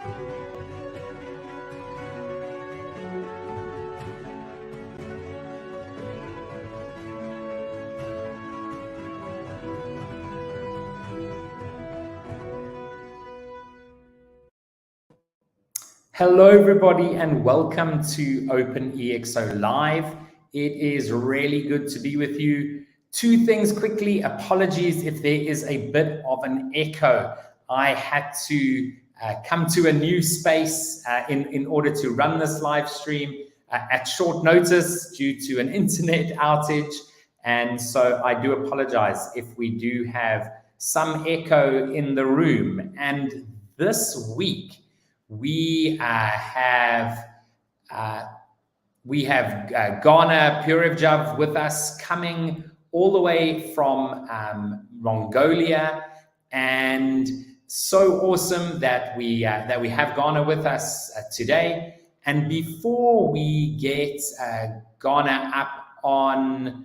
Hello, everybody, and welcome to OpenExO Live. It is really good to be with you. Two things quickly. Apologies if there is a bit of an echo. I had to come to a new space in order to run this live stream at short notice due to an internet outage. And so I do apologize if we do have some echo in the room. And this week, we have Gana Purevjav with us, coming all the way from Mongolia, and so awesome that we have Gana with us today. And before we get Gana up on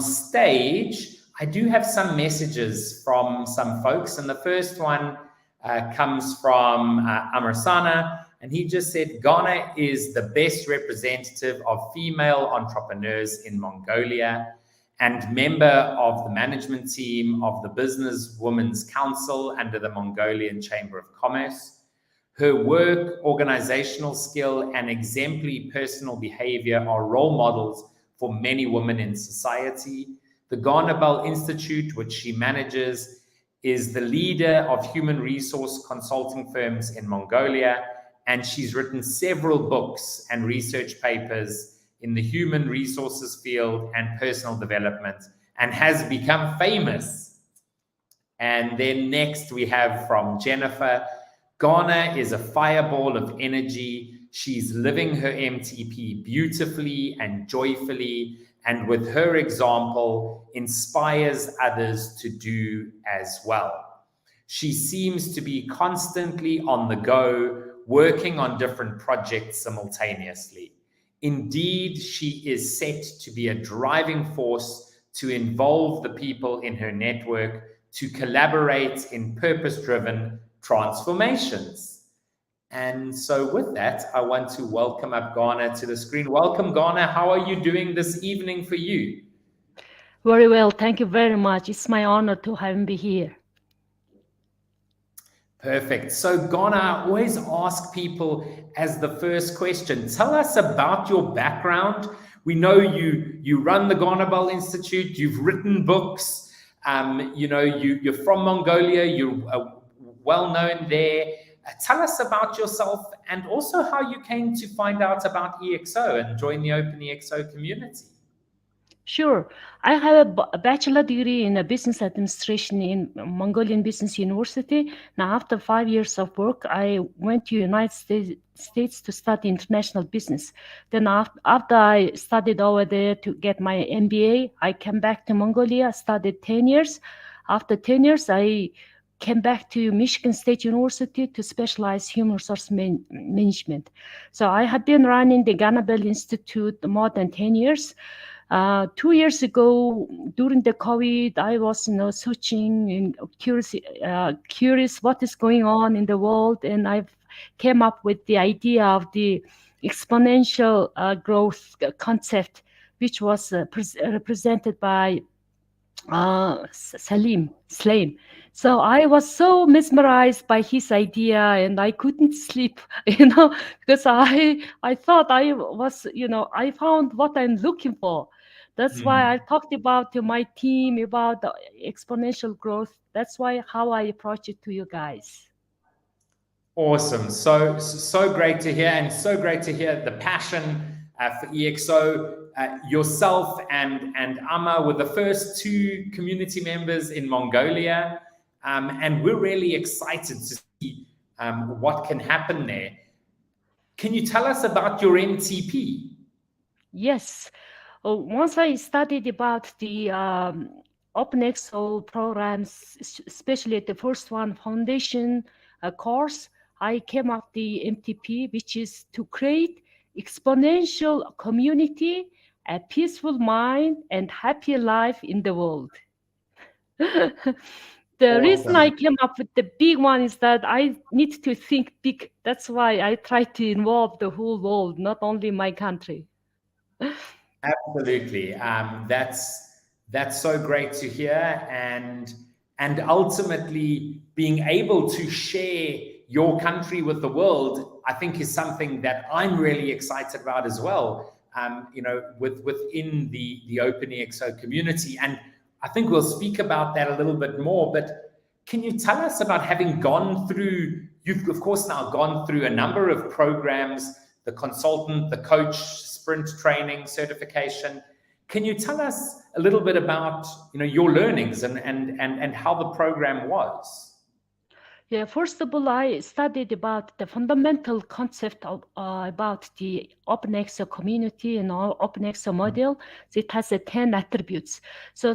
stage, I do have some messages from some folks, and the first one comes from Amarsana, and he just said, Gana is the best representative of female entrepreneurs in Mongolia and member of the management team of the Business Women's Council under the Mongolian Chamber of Commerce. Her work, organizational skill, and exemplary personal behavior are role models for many women in society. The Ganabell Institute, which she manages, is the leader of human resource consulting firms in Mongolia, and she's written several books and research papers in the human resources field and personal development, and has become famous. And then next we have from Jennifer, Gana is a fireball of energy. She's living her MTP beautifully and joyfully, and with her example, inspires others to do as well. She seems to be constantly on the go, working on different projects simultaneously. Indeed, she is set to be a driving force to involve the people in her network to collaborate in purpose-driven transformations. And so with that, I want to welcome up Gana to the screen. Welcome, Gana. How are you doing this evening for you? Very well. Thank you very much. It's my honor to have me here. Perfect. So Gana, I always ask people as the first question, tell us about your background. We know you run the Ganabell Institute, you've written books, you're from Mongolia, you're well known there. Tell us about yourself and also how you came to find out about ExO and join the OpenExO community. Sure. I have a bachelor degree in business administration in Mongolian Business University. Now, after 5 years of work, I went to United States to study international business. Then after I studied over there to get my MBA, I came back to Mongolia, studied 10 years. After 10 years, I came back to Michigan State University to specialize human resource management. So I have been running the Ganabell Institute more than 10 years. 2 years ago, during the COVID, I was searching and curious what is going on in the world, and I came up with the idea of the exponential growth concept, which was represented by Salim. So I was so mesmerized by his idea, and I couldn't sleep, because I thought I was, I found what I'm looking for. That's why I talked about to my team about the exponential growth. That's how I approach it to you guys. Awesome. So great to hear, and so great to hear the passion for ExO. Yourself and Amma were the first two community members in Mongolia, and we're really excited to see what can happen there. Can you tell us about your MTP? Yes. Once I studied about the OpenExO programs, especially the first one, foundation course, I came up the MTP, which is to create exponential community, a peaceful mind, and happy life in the world. The reason I Awesome. came up with the big one is that I need to think big. That's why I try to involve the whole world, not only my country. Absolutely. That's so great to hear, and ultimately being able to share your country with the world, I think, is something that I'm really excited about as well. Within the OpenExO community, and I think we'll speak about that a little bit more. But can you tell us about having gone through? You've of course now gone through a number of programs, the consultant, the coach, sprint training, certification. Can you tell us a little bit about your learnings and how the program was? Yeah, first of all, I studied about the fundamental concept of about the OpenExO community and our OpenExO model. So it has 10 attributes. So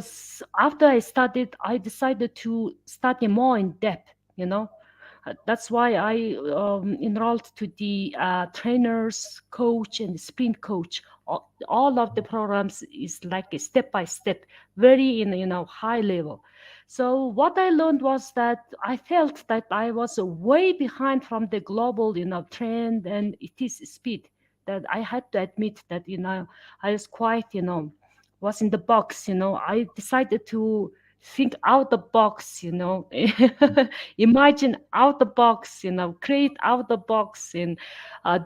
after I studied, I decided to study more in depth, That's why I enrolled to the trainers, coach, and sprint coach. All of the programs is like a step by step, very in high level. So what I learned was that I felt that I was way behind from the global, trend and it is speed. That I had to admit that I was quite was in the box. I decided to think out the box. Imagine out the box. Create out the box and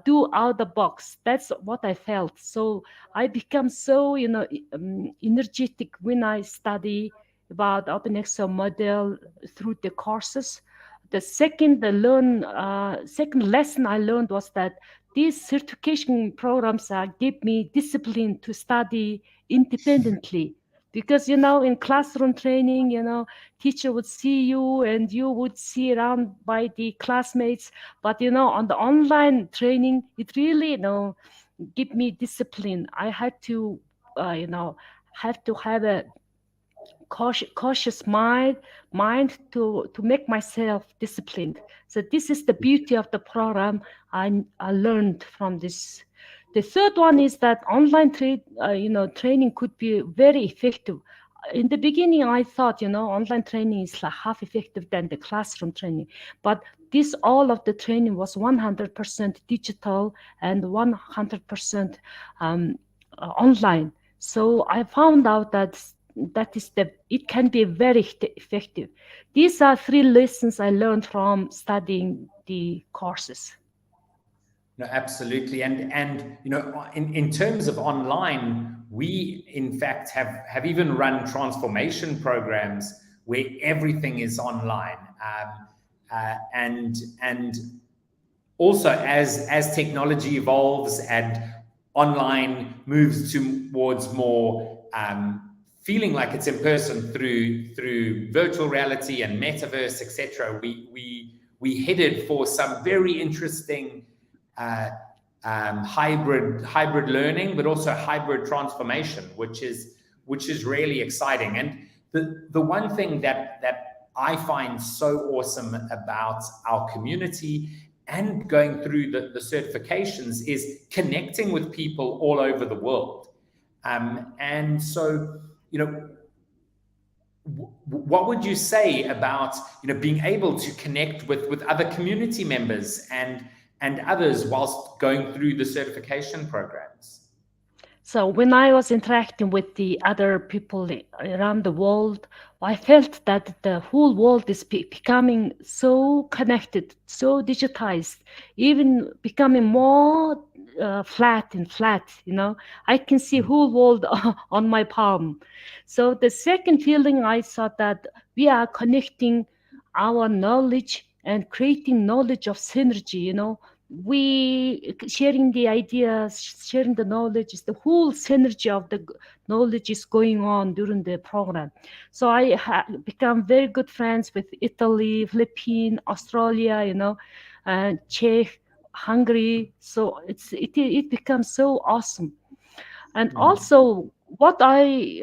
do out the box. That's what I felt. So I become so energetic when I study about OpenExO model through the courses. The second lesson I learned was that these certification programs give me discipline to study independently. Because in classroom training, teacher would see you and you would see around by the classmates. But on the online training, it really give me discipline. I had to have to have a cautious mind to make myself disciplined. So this is the beauty of the program I learned from this. The third one is that online training could be very effective. In the beginning, I thought online training is like half effective than the classroom training, but this all of the training was 100% digital and 100% online. So I found out that it can be very effective. These are 3 lessons I learned from studying the courses. No, absolutely. And in terms of online, we in fact have even run transformation programs where everything is online. And also as technology evolves and online moves towards more feeling like it's in person through virtual reality and metaverse, etc. We headed for some very interesting hybrid learning, but also hybrid transformation, which is really exciting. And the one thing that I find so awesome about our community and going through the certifications is connecting with people all over the world. And so, what would you say about being able to connect with other community members and others whilst going through the certification programs? So when I was interacting with the other people around the world, I felt that the whole world is becoming so connected, so digitized, even becoming more flat and flat. I can see whole world on my palm. So the second feeling I saw that we are connecting our knowledge and creating knowledge of synergy. We sharing the ideas, sharing the knowledge, is the whole synergy of the knowledge is going on during the program. So I become very good friends with Italy, Philippines, Australia, Czech, Hungary. So it becomes so awesome. And also what I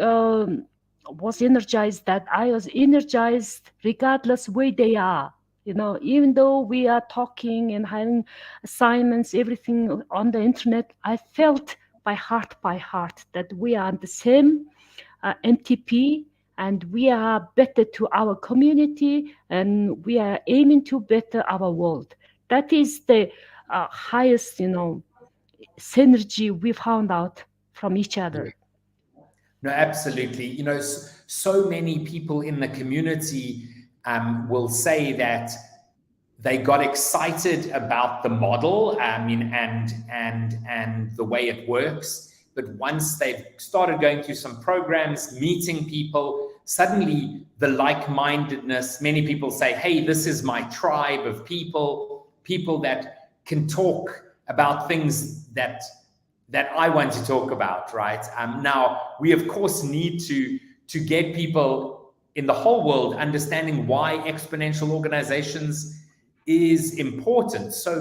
was energized, that I was energized regardless where they are. Even though we are talking and having assignments, everything on the internet, I felt by heart that we are on the same MTP, and we are better to our community, and we are aiming to better our world. That is the highest, synergy we found out from each Yeah. other. No, absolutely. So many people in the community will say that they got excited about the model, and the way it works. But once they've started going through some programs, meeting people, suddenly the like-mindedness. Many people say, "Hey, this is my tribe of people that can talk about things that I want to talk about." Right? Now, we of course need to get people in the whole world understanding why exponential organizations is important. So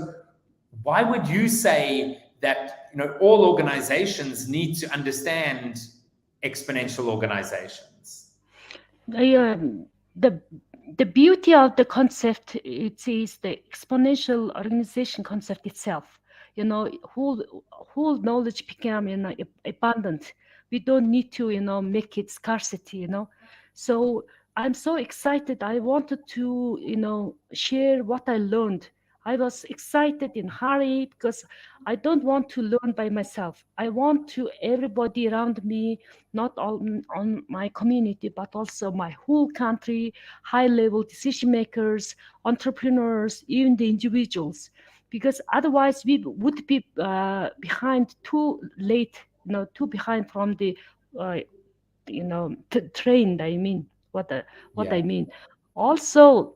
why would you say that all organizations need to understand exponential organizations? I, the the beauty of the concept, it is the exponential organization concept itself. Whole knowledge become abundant. We don't need to make it scarcity. So I'm so excited. I wanted to share what I learned. I was excited in hurry because I don't want to learn by myself. I want to everybody around me, not on my community, but also my whole country, high level decision makers, entrepreneurs, even the individuals, because otherwise we would be behind too late, too behind from the uh, trained. I mean, what I Yeah. mean. Also,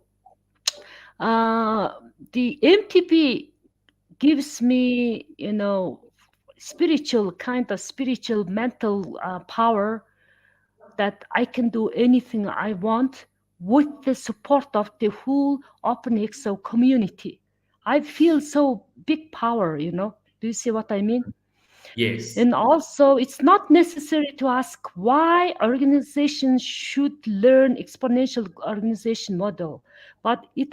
uh, the MTP gives me, spiritual mental power, that I can do anything I want with the support of the whole OpenExO community. I feel so big power. Do you see what I mean? Yes. And also, it's not necessary to ask why organizations should learn exponential organization model, but it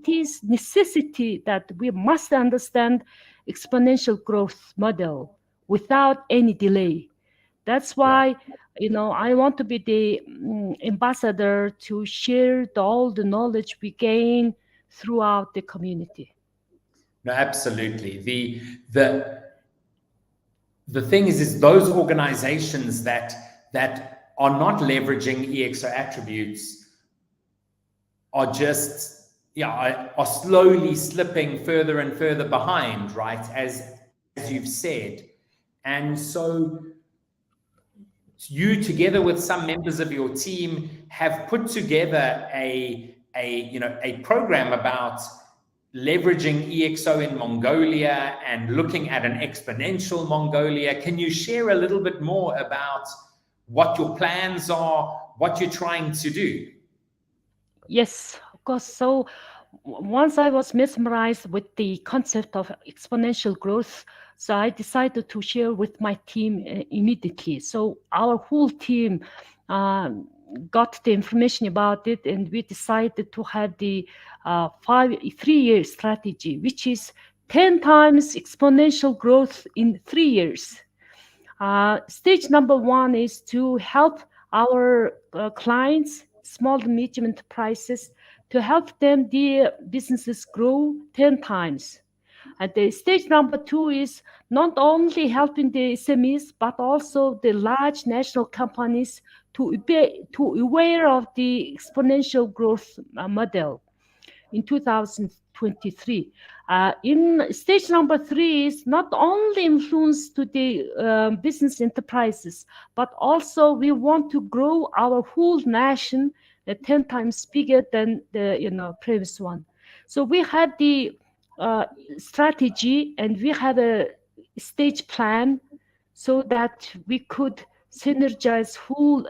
is necessity that we must understand exponential growth model without any delay. That's Yeah. why, I want to be the ambassador to share all the knowledge we gain throughout the community. No, absolutely. The thing is those organizations that are not leveraging EXO attributes are just, are slowly slipping further and further behind, right? As you've said. And so you, together with some members of your team, have put together a program about leveraging EXO in Mongolia and looking at an exponential Mongolia. Can you share a little bit more about what your plans are, what you're trying to do? Yes, of course. So once I was mesmerized with the concept of exponential growth, so I decided to share with my team immediately. So our whole team um, got the information about it, and we decided to have the 3-year strategy, which is 10 times exponential growth in 3 years. Stage number one is to help our clients, small and medium enterprises, to help them their businesses grow 10 times. And the stage number two is not only helping the SMEs, but also the large national companies to aware of the exponential growth model in 2023. In stage number three is not only influence to the business enterprises, but also we want to grow our whole nation 10 times bigger than the previous one. So we have the uh, strategy, and we have a stage plan so that we could synergize whole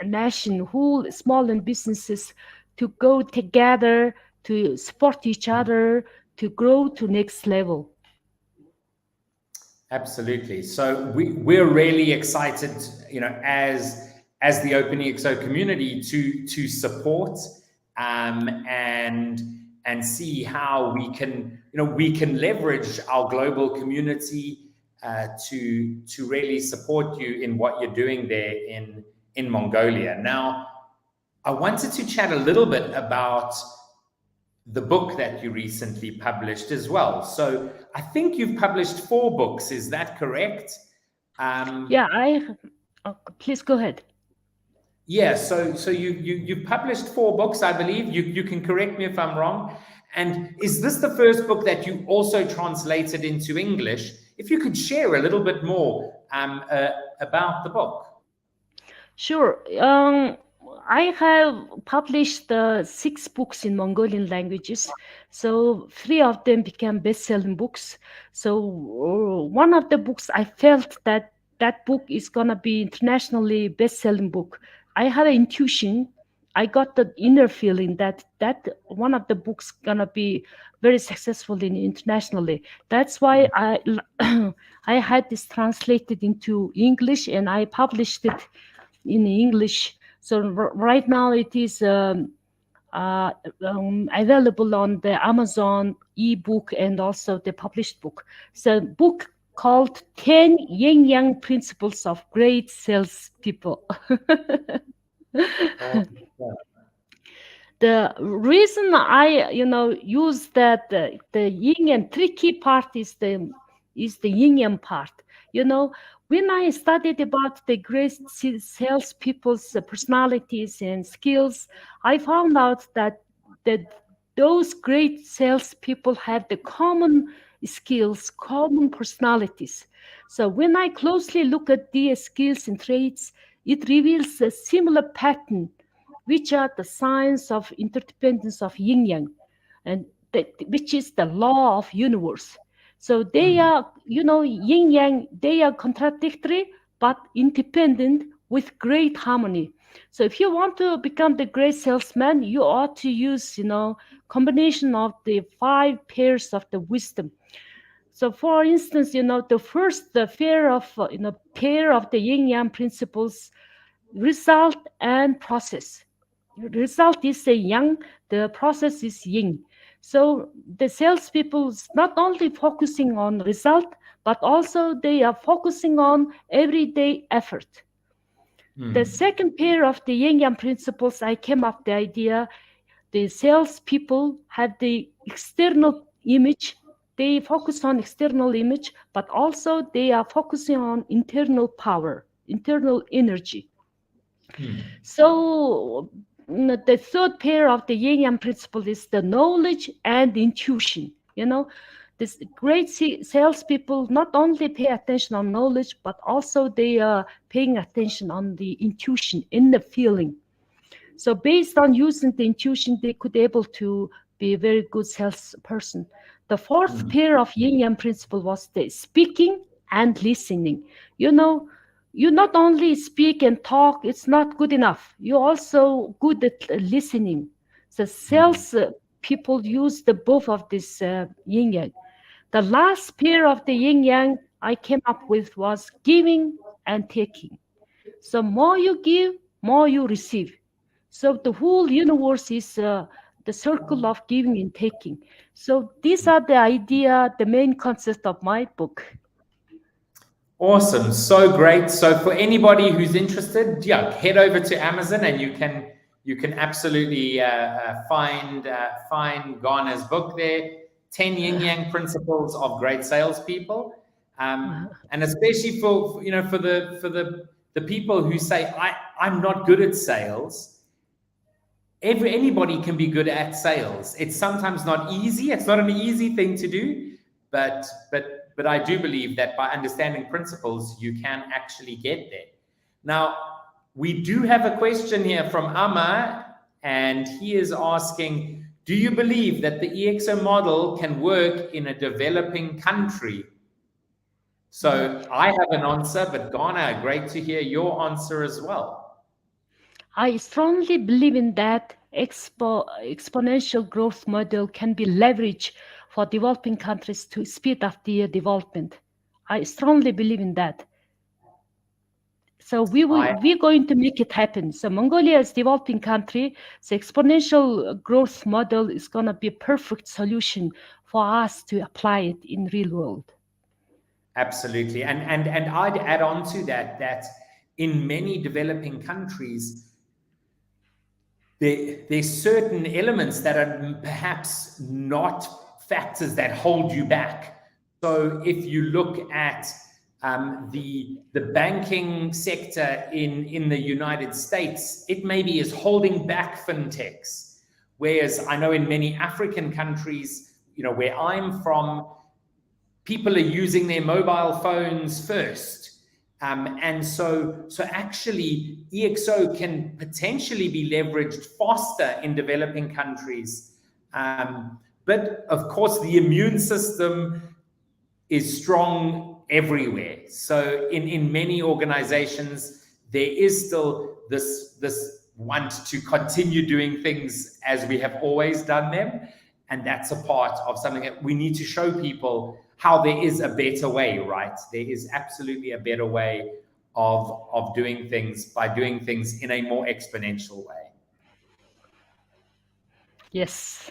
nation, whole small and businesses to go together, to support each other, to grow to next level. Absolutely. So we're really excited, as the OpenExO community to support and see how we can leverage our global community to really support you in what you're doing there in Mongolia. Now, I wanted to chat a little bit about the book that you recently published as well. So I think you've published 4 books. Is that correct? Please go ahead. Yeah, so you published 4 books, I believe. You can correct me if I'm wrong. And is this the first book that you also translated into English? If you could share a little bit more about the book. Sure. I have published 6 books in Mongolian languages. So 3 of them became best-selling books. So one of the books, I felt that book is going to be internationally best-selling book. I had an intuition. I got the inner feeling that one of the books going to be very successful internationally. That's why I had this translated into English, and I published it in English. So right now it is available on the Amazon ebook and also the published book. So book called 10 Yin Yang Principles of Great Salespeople. The reason I use that the yin and tricky part is the yin yang part. When I studied about the great salespeople's personalities and skills, I found out that those great salespeople have the common skills, common personalities. So when I closely look at these skills and traits, it reveals a similar pattern, which are the signs of interdependence of yin yang, and which is the law of universe. So they are, yin yang, they are contradictory but independent with great harmony. So if you want to become the great salesman, you ought to use, combination of the 5 pairs of the wisdom. So for instance, the pair of the yin yang principles, result and process. Result is the yang, the process is yin. So the salespeople is not only focusing on result, but also they are focusing on everyday effort. The second pair of the yin yang principles, I came up with the idea, the salespeople have the external image. They focus on external image, but also they are focusing on internal power, internal energy. So the third pair of the yin yang principle is the knowledge and intuition. This great salespeople not only pay attention on knowledge, but also they are paying attention on the intuition, in the feeling. So based on using the intuition, they could able to be a very good salesperson. The fourth pair of yin yang principle was the speaking and listening. You not only speak and talk, it's not good enough. You're also good at listening. The sales people use the both of this yin yang. The last pair of the yin yang I came up with was giving and taking. So more you give, more you receive. So the whole universe is the circle of giving and taking. So these are the idea, the main concept of my book. Awesome. So great. So for anybody who's interested, head over to Amazon and you can absolutely find Gana's book there, 10 Yin Yang Principles of Great Salespeople. And especially for the people who say, I'm not good at sales. Anybody can be good at sales. It's sometimes not easy. It's not an easy thing to do, but I do believe that by understanding principles, you can actually get there. Now, we do have a question here from Amma, and he is asking, do you believe that the ExO model can work in a developing country? So I have an answer, but Gana, great to hear your answer as well. I strongly believe in that exponential growth model can be leveraged for developing countries to speed up their development. I strongly believe in that. So we're going to make it happen. So Mongolia is a developing country. The exponential growth model is going to be a perfect solution for us to apply it in real world. Absolutely. And I'd add on to that in many developing countries, there's certain elements that are perhaps not factors that hold you back. So if you look at the banking sector in the United States, it maybe is holding back fintechs. Whereas I know in many African countries, where I'm from, people are using their mobile phones first. And so actually ExO can potentially be leveraged faster in developing countries. But of course, the immune system is strong everywhere. So in many organizations, there is still this want to continue doing things as we have always done them. And that's a part of something that we need to show people, how there is a better way, right? There is absolutely a better way of doing things, by doing things in a more exponential way. Yes.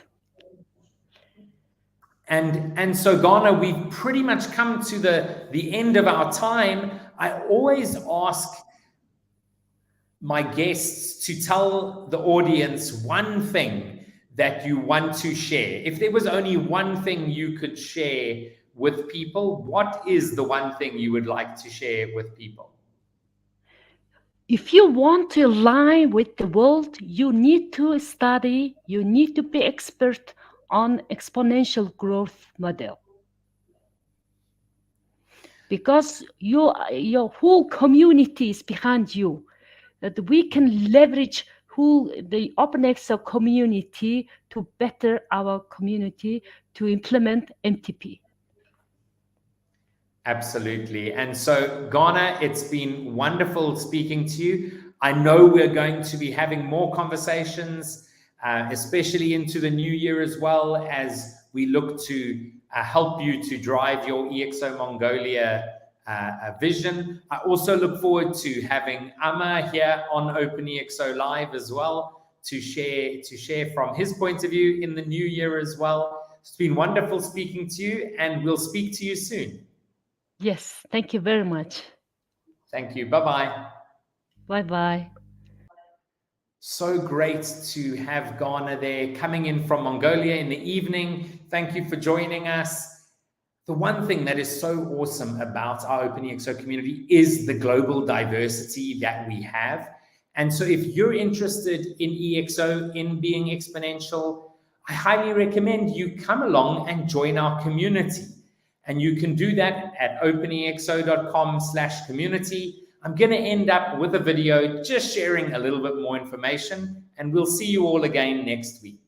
And so Gana, we've pretty much come to the end of our time. I always ask my guests to tell the audience one thing that you want to share. If there was only one thing you could share with people, what is the one thing you would like to share with people? If you want to align with the world, you need to study, you need to be expert on exponential growth model. Because your whole community is behind you, that we can leverage the OpenExO community to better our community to implement MTP. Absolutely. And so, Gana, it's been wonderful speaking to you. I know we're going to be having more conversations, especially into the new year as well, as we look to help you to drive your ExO Mongolia vision. I also look forward to having Amma here on OpenExO Live as well to share from his point of view in the new year as well. It's been wonderful speaking to you, and we'll speak to you soon. Yes, thank you very much. Thank you. Bye-bye. Bye-bye. So great to have Gana there, coming in from Mongolia in the evening. Thank you for joining us. The one thing that is so awesome about our OpenExO community is the global diversity that we have. And so if you're interested in ExO, in being exponential, I highly recommend you come along and join our community. And you can do that at openexo.com/community. I'm going to end up with a video just sharing a little bit more information, and we'll see you all again next week.